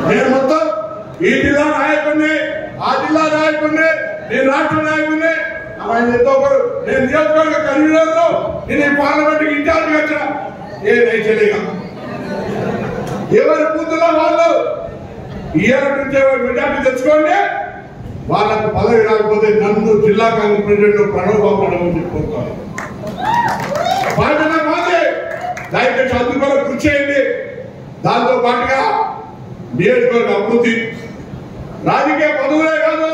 నేను మొత్తం ఈ జిల్లా నాయకుడిని, ఆ జిల్లా నాయకుడిని, నేను రాష్ట్ర నాయకుడిని, నేను నియోజకవర్గ కన్వీనర్లు, నేను ఈ పార్లమెంట్ ఇన్ఛార్జ్ వచ్చిన ఏ నైచలేగా ఎవరి బూతుల్లో వాళ్ళు ఇయర్ నుంచి మెజార్టీ తెచ్చుకోండి. వాళ్ళకు పదవి రాకపోతే నన్ను జిల్లా కాంగ్రెస్ ప్రెసిడెంట్ ప్రణవ్ బాబు అని చెప్పుకుంటాను. దయచేసి అందుకోలో కృషి చేయండి. దాంతో పాటుగా నియోజకవర్గ అభివృద్ధి, రాజకీయ పదవులే కాదు,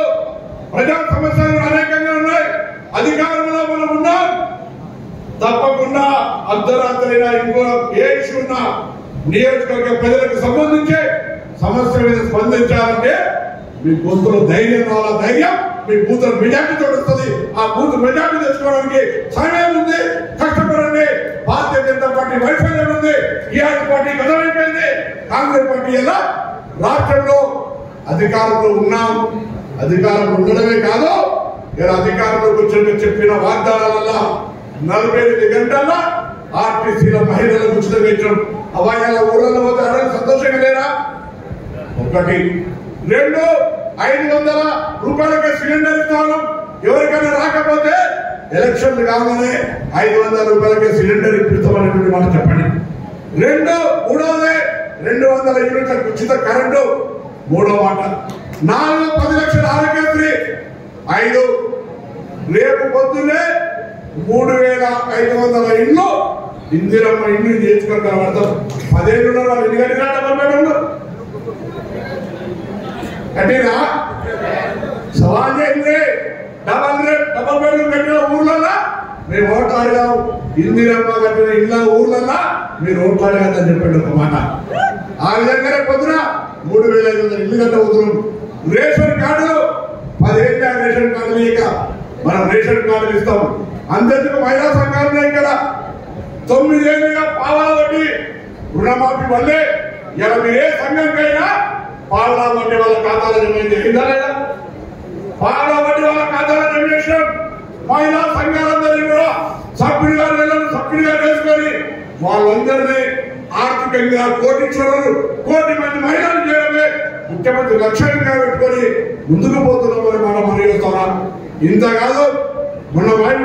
ప్రజా సమస్యలు అనేకంగా ఉన్నాయి. అధికారంలో మనం ఉన్నాం, తప్పకుండా అర్ధరాత్రి ఇంకో ఏ ఇష్యూ ఉన్నా నియోజకవర్గ ప్రజలకు సంబంధించి సమస్య మీద స్పందించాలంటే మీ గొంతులో ధైర్యం రావాల. ధైర్యం మీ బూత్ మెజార్టీ తోడుస్తుంది. ఆ బూత్ మెజార్టీ తెచ్చుకోవడానికి సమయం ఉంది, కష్టపడండి. భారతీయ జనతా పార్టీ వైఫల్యం ఉంది, టీఆర్ఎస్ పార్టీ గతమైపోయింది, కాంగ్రెస్ పార్టీ ఎలా రాష్ట్రంలో అధికారంలో ఉన్నాం. అధికారం ఉండడమే కాదు, ఇలా అధికారంలోకి వచ్చి చెప్పిన వాగ్దానాల వల్ల 48 గంటల్లో ఆర్టీసీల మహిళలకు ఉచితంగా ఇచ్చడం. అవాయాల ఊళ్ళలో పోతే అడగ సంతోషంగా లేరా? 1, 2, 500 రూపాయలకే సిలిండర్ ఇస్తాను. ఎవరికైనా రాకపోతే ఎలక్షన్లు కాగానే 500 రూపాయలకే సిలిండర్ ఇప్పిస్తామనేటువంటి మాట చెప్పండి. 2, 3వది 200 యూనిట్లకు ఉచిత కరెంటు. 3వ మాట. 4, 10 లక్షల ఆరోగ్యశ్రీ. 5, రేపు పొద్దున్నే 3500 ఇళ్ళు ఇందిరమ్మ ఇల్లు చేర్చుకొని కనబడతాం. 10 ఏళ్ళు వాళ్ళు ఎన్ని గంటల డబ్బులు పెట్టండు కట్టినా సవాల్ చేసింది. డబల్ బెడ్రూమ్ కట్టిన ఊర్లల్లో మేము ఓట్లు అడిగాము. ఇందిరమ్మ కట్టిన ఇళ్ళ ఊర్లల్లో మీరు ఓట్లు అడగద్దని చెప్పండి ఒక మాట. ఆ విధంగానే పొద్దున 3500 ఇల్లు కట్టబోతున్నాం. రేషన్ కార్డులు 10 ఏళ్ళ రేషన్ కార్డులు లేక మనం రేషన్ కార్డులు ఇస్తాం. అందరికీ మహిళా సంఘాలు ఉన్నాయి కదా. 9 ఏళ్ళుగా పావలా వడ్డీ రుణమాఫీ వల్లే ఇలా మీరు ఏ సంఘంకైనా పావలా వడ్డీ వాళ్ళ ఖాతాలో జమ చేసిందా లేదా? పావలా వడ్డీ వాళ్ళ ఖాతాలో జమ చేసినాం. మహిళా సంఘాలందరినీ కూడా సభ్యుడిగా చేసుకొని వాళ్ళందరినీ ఆర్థికంగా కోటీశ్వరులు, 1 కోటి మంది మహిళలు చేయడమే ముఖ్యమంత్రి లక్ష్యంగా పెట్టుకొని ముందుకు పోతున్నామని మనం మనవి చేస్తున్నాం. ఇంత కాదు, మొన్న వైపు